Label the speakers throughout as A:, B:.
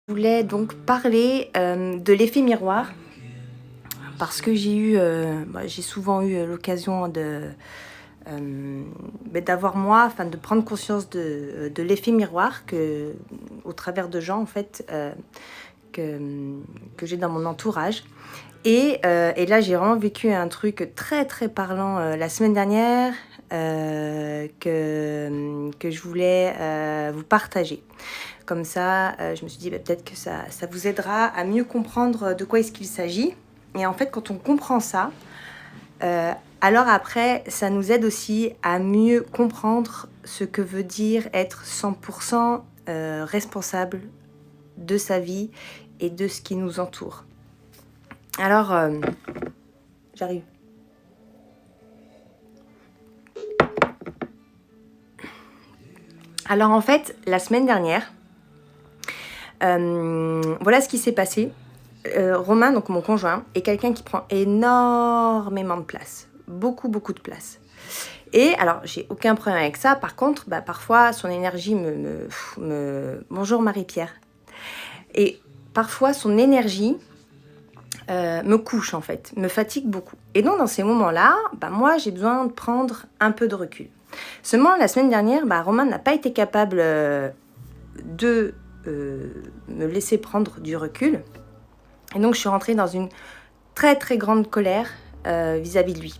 A: Je voulais donc parler de l'effet miroir parce que j'ai souvent eu l'occasion d'avoir de prendre conscience de l'effet miroir au travers de gens en fait que j'ai dans mon entourage. Et là, j'ai vraiment vécu un truc très très parlant la semaine dernière que je voulais vous partager. Comme ça, je me suis dit peut-être que ça vous aidera à mieux comprendre de quoi est-ce qu'il s'agit. Et en fait, quand on comprend ça, alors après, ça nous aide aussi à mieux comprendre ce que veut dire être 100% responsable de sa vie et de ce qui nous entoure. Alors, j'arrive. Alors en fait, la semaine dernière, voilà ce qui s'est passé. Romain, donc mon conjoint, est quelqu'un qui prend énormément de place. Beaucoup de place. Et alors, j'ai aucun problème avec ça. Par contre, parfois, son énergie Bonjour Marie-Pierre. Et parfois, son énergie me couche en fait, me fatigue beaucoup. Et donc, dans ces moments-là, moi, j'ai besoin de prendre un peu de recul. Seulement, la semaine dernière, Romain n'a pas été capable de me laisser prendre du recul. Et donc, je suis rentrée dans une très, très grande colère vis-à-vis de lui.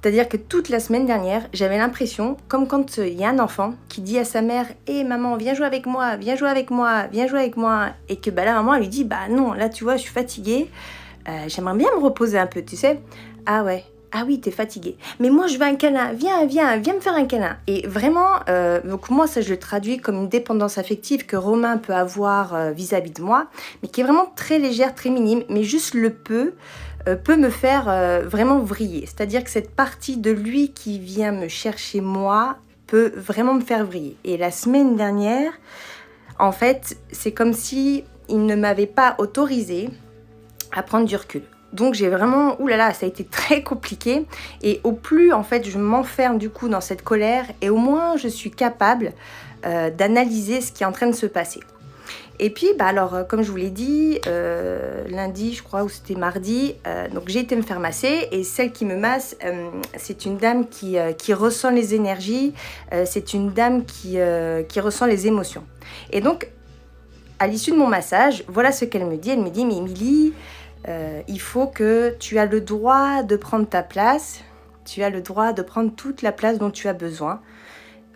A: C'est-à-dire que toute la semaine dernière, j'avais l'impression, comme quand il y a un enfant qui dit à sa mère « Hé maman, viens jouer avec moi, viens jouer avec moi, viens jouer avec moi » et que la maman, elle lui dit « non, là tu vois, je suis fatiguée, j'aimerais bien me reposer un peu, tu sais. » « Ah ouais, ah oui, t'es fatiguée. Mais moi, je veux un câlin, viens me faire un câlin. » Et vraiment, donc moi, ça, je le traduis comme une dépendance affective que Romain peut avoir vis-à-vis de moi, mais qui est vraiment très légère, très minime, mais juste le peut me faire vraiment vriller. C'est-à-dire que cette partie de lui qui vient me chercher moi peut vraiment me faire vriller. Et la semaine dernière, en fait, c'est comme si il ne m'avait pas autorisé à prendre du recul. Donc j'ai vraiment, ça a été très compliqué. Et au plus, en fait, je m'enferme du coup dans cette colère et au moins je suis capable d'analyser ce qui est en train de se passer. Et puis, comme je vous l'ai dit, lundi, je crois, ou c'était mardi, donc j'ai été me faire masser. Et celle qui me masse, c'est une dame qui ressent les énergies, c'est une dame qui ressent les émotions. Et donc, à l'issue de mon massage, voilà ce qu'elle me dit. Elle me dit « Mais Émilie, il faut que tu as le droit de prendre ta place, tu as le droit de prendre toute la place dont tu as besoin. »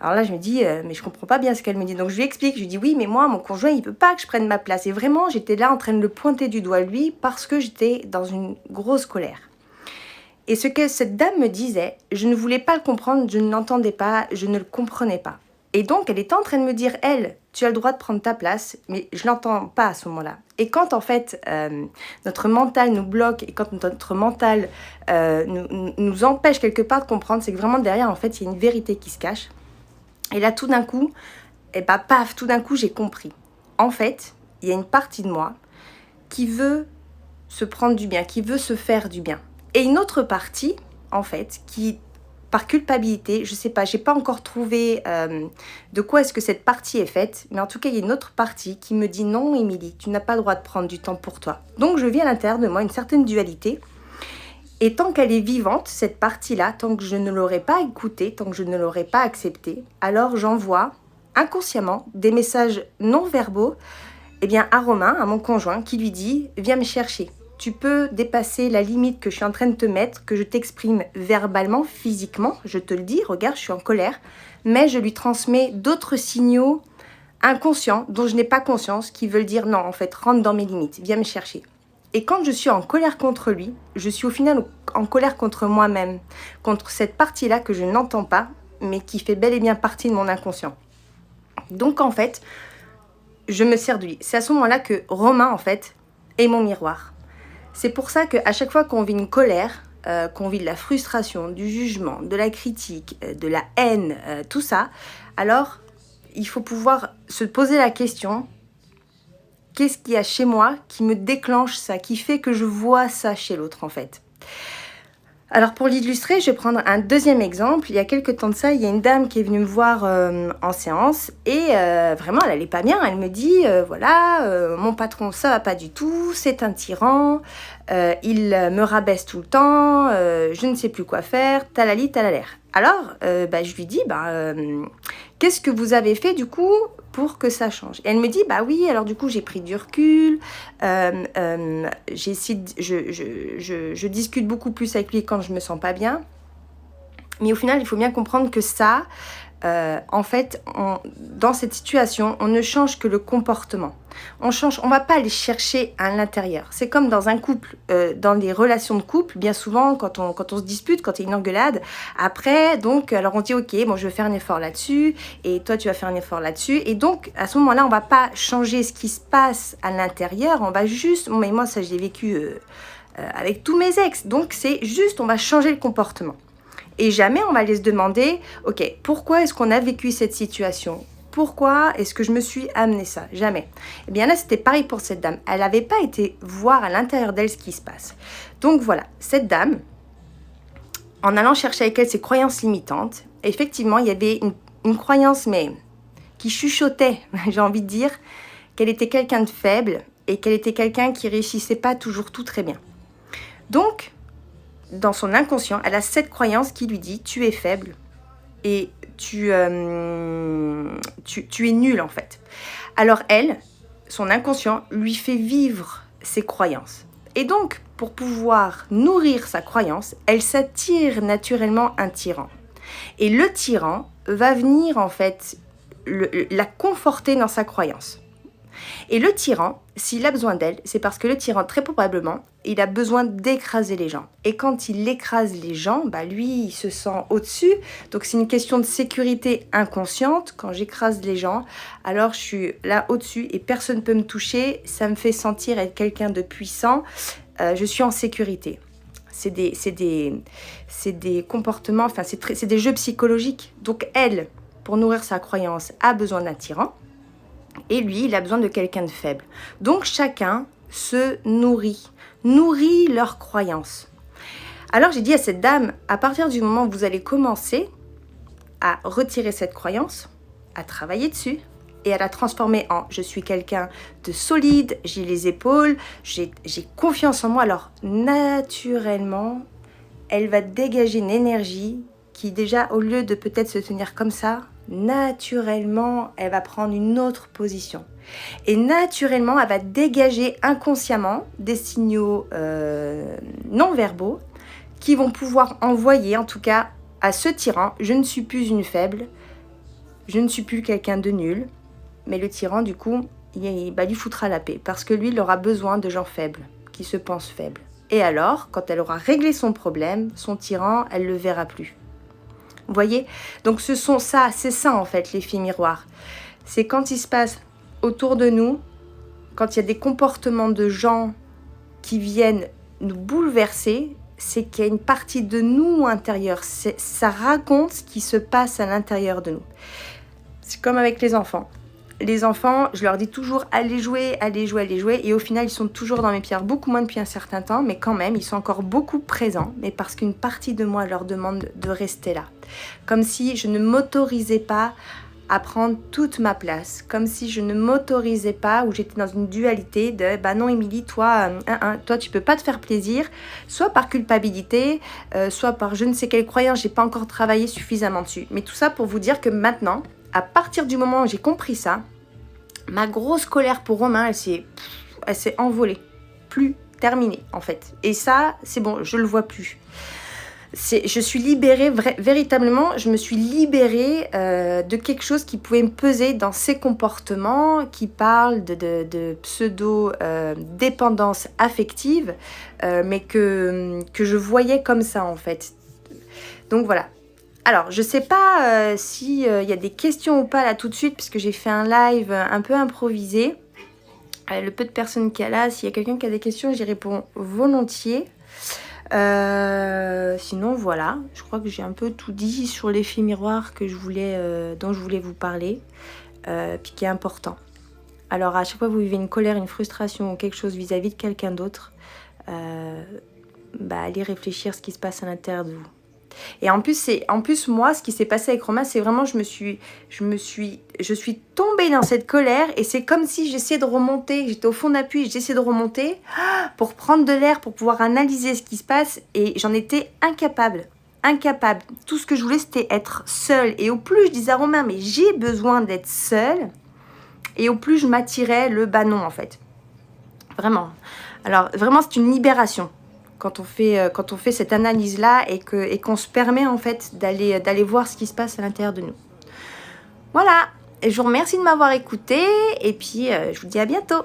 A: Alors là, je me dis, mais je comprends pas bien ce qu'elle me dit. Donc je lui explique, je lui dis oui, mais moi, mon conjoint, il peut pas que je prenne ma place. Et vraiment, j'étais là en train de le pointer du doigt, lui, parce que j'étais dans une grosse colère. Et ce que cette dame me disait, je ne voulais pas le comprendre, je ne l'entendais pas, je ne le comprenais pas. Et donc, elle était en train de me dire, elle, tu as le droit de prendre ta place, mais je l'entends pas à ce moment-là. Et quand, en fait, notre mental nous bloque et quand notre mental nous empêche quelque part de comprendre, c'est que vraiment derrière, en fait, il y a une vérité qui se cache. Et là, tout d'un coup, tout d'un coup, j'ai compris. En fait, il y a une partie de moi qui veut se prendre du bien, qui veut se faire du bien. Et une autre partie, en fait, qui, par culpabilité, je sais pas, j'ai pas encore trouvé de quoi est-ce que cette partie est faite, mais en tout cas, il y a une autre partie qui me dit non, Émilie, tu n'as pas le droit de prendre du temps pour toi. Donc, je vis à l'intérieur de moi une certaine dualité. Et tant qu'elle est vivante, cette partie-là, tant que je ne l'aurai pas écoutée, tant que je ne l'aurai pas acceptée, alors j'envoie inconsciemment des messages non verbaux à Romain, à mon conjoint, qui lui dit « Viens me chercher. Tu peux dépasser la limite que je suis en train de te mettre, que je t'exprime verbalement, physiquement. Je te le dis, regarde, je suis en colère. » Mais je lui transmets d'autres signaux inconscients dont je n'ai pas conscience qui veulent dire « Non, en fait, rentre dans mes limites. Viens me chercher. » Et quand je suis en colère contre lui, je suis au final en colère contre moi-même, contre cette partie-là que je n'entends pas, mais qui fait bel et bien partie de mon inconscient. Donc en fait, je me sers de lui. C'est à ce moment-là que Romain, en fait, est mon miroir. C'est pour ça qu'à chaque fois qu'on vit une colère, qu'on vit de la frustration, du jugement, de la critique, de la haine, tout ça, alors il faut pouvoir se poser la question... Qu'est-ce qu'il y a chez moi qui me déclenche ça, qui fait que je vois ça chez l'autre en fait. Alors pour l'illustrer, je vais prendre un deuxième exemple. Il y a quelques temps de ça, il y a une dame qui est venue me voir en séance et vraiment, elle allait pas bien. Elle me dit, voilà, mon patron, ça va pas du tout, c'est un tyran, il me rabaisse tout le temps, je ne sais plus quoi faire, talali, talalaire. Alors, je lui dis, qu'est-ce que vous avez fait du coup pour que ça change? Et elle me dit, bah oui, alors du coup j'ai pris du recul, j'ai essayé je discute beaucoup plus avec lui quand je me sens pas bien. Mais au final, il faut bien comprendre que ça, en fait, dans cette situation, on ne change que le comportement. On va pas aller chercher à l'intérieur. C'est comme dans un couple, dans les relations de couple, bien souvent, quand on se dispute, quand il y a une engueulade, après, donc, alors on dit, ok, bon, je vais faire un effort là-dessus, et toi, tu vas faire un effort là-dessus, et donc, à ce moment-là, on va pas changer ce qui se passe à l'intérieur, on va juste, mais moi, ça, je l'ai vécu avec tous mes ex, donc c'est juste, on va changer le comportement. Et jamais on va aller se demander, ok, pourquoi est-ce qu'on a vécu cette situation? Pourquoi est-ce que je me suis amené ça? Jamais. Et bien là, c'était pareil pour cette dame. Elle n'avait pas été voir à l'intérieur d'elle ce qui se passe. Donc voilà, cette dame, en allant chercher avec elle ses croyances limitantes, effectivement, il y avait une croyance, mais qui chuchotait, j'ai envie de dire, qu'elle était quelqu'un de faible et qu'elle était quelqu'un qui réussissait pas toujours tout très bien. Donc, dans son inconscient, elle a cette croyance qui lui dit « tu es faible et tu es nul en fait ». Alors elle, son inconscient, lui fait vivre ses croyances. Et donc, pour pouvoir nourrir sa croyance, elle s'attire naturellement un tyran. Et le tyran va venir en fait la conforter dans sa croyance. Et le tyran, s'il a besoin d'elle, c'est parce que le tyran, très probablement, il a besoin d'écraser les gens. Et quand il écrase les gens, lui, il se sent au-dessus. Donc c'est une question de sécurité inconsciente. Quand j'écrase les gens, alors je suis là au-dessus et personne ne peut me toucher. Ça me fait sentir être quelqu'un de puissant. Je suis en sécurité. C'est des comportements, enfin c'est des jeux psychologiques. Donc elle, pour nourrir sa croyance, a besoin d'un tyran. Et lui, il a besoin de quelqu'un de faible. Donc chacun se nourrit leurs croyances. Alors j'ai dit à cette dame, à partir du moment où vous allez commencer à retirer cette croyance, à travailler dessus et à la transformer en je suis quelqu'un de solide, j'ai les épaules, j'ai confiance en moi, alors naturellement, elle va dégager une énergie qui déjà, au lieu de peut-être se tenir comme ça, naturellement, elle va prendre une autre position. Et naturellement, elle va dégager inconsciemment des signaux non-verbaux qui vont pouvoir envoyer, en tout cas, à ce tyran, je ne suis plus une faible, je ne suis plus quelqu'un de nul, mais le tyran, du coup, il lui foutra la paix, parce que lui, il aura besoin de gens faibles, qui se pensent faibles. Et alors, quand elle aura réglé son problème, son tyran, elle ne le verra plus. Vous voyez? Donc c'est ça en fait l'effet miroir. C'est quand il se passe autour de nous, quand il y a des comportements de gens qui viennent nous bouleverser, c'est qu'il y a une partie de nous intérieure. Ça raconte ce qui se passe à l'intérieur de nous. C'est comme avec les enfants. Les enfants, je leur dis toujours allez jouer, et au final ils sont toujours dans mes pierres, beaucoup moins depuis un certain temps, mais quand même ils sont encore beaucoup présents, mais parce qu'une partie de moi leur demande de rester là. Comme si je ne m'autorisais pas à prendre toute ma place, comme si je ne m'autorisais pas, ou j'étais dans une dualité de non Émilie, toi tu peux pas te faire plaisir, soit par culpabilité, soit par je ne sais quelle croyance, j'ai pas encore travaillé suffisamment dessus. Mais tout ça pour vous dire que maintenant, à partir du moment où j'ai compris ça, ma grosse colère pour Romain, elle s'est envolée. Plus terminée, en fait. Et ça, c'est bon, je le vois plus. Je suis libérée, véritablement, je me suis libérée de quelque chose qui pouvait me peser dans ces comportements qui parlent de pseudo-dépendance affective, mais que je voyais comme ça, en fait. Donc voilà. Alors, je sais pas s'il y a des questions ou pas là tout de suite, puisque j'ai fait un live un peu improvisé. Le peu de personnes qu'il y a là, s'il y a quelqu'un qui a des questions, j'y réponds volontiers. Sinon, voilà, je crois que j'ai un peu tout dit sur l'effet miroir dont je voulais vous parler, puis qui est important. Alors, à chaque fois que vous vivez une colère, une frustration ou quelque chose vis-à-vis de quelqu'un d'autre, allez réfléchir ce qui se passe à l'intérieur de vous. Et en plus, moi, ce qui s'est passé avec Romain, c'est vraiment, je suis tombée dans cette colère et c'est comme si j'essayais de remonter, j'étais au fond d'appui, j'essayais de remonter pour prendre de l'air, pour pouvoir analyser ce qui se passe et j'en étais incapable. Tout ce que je voulais, c'était être seule. Et au plus je disais à Romain, mais j'ai besoin d'être seule, et au plus je m'attirais le bah non, en fait. Vraiment. Alors, vraiment, c'est une libération. Quand on fait cette analyse-là et qu'on se permet en fait d'aller voir ce qui se passe à l'intérieur de nous. Voilà, et je vous remercie de m'avoir écouté et puis je vous dis à bientôt.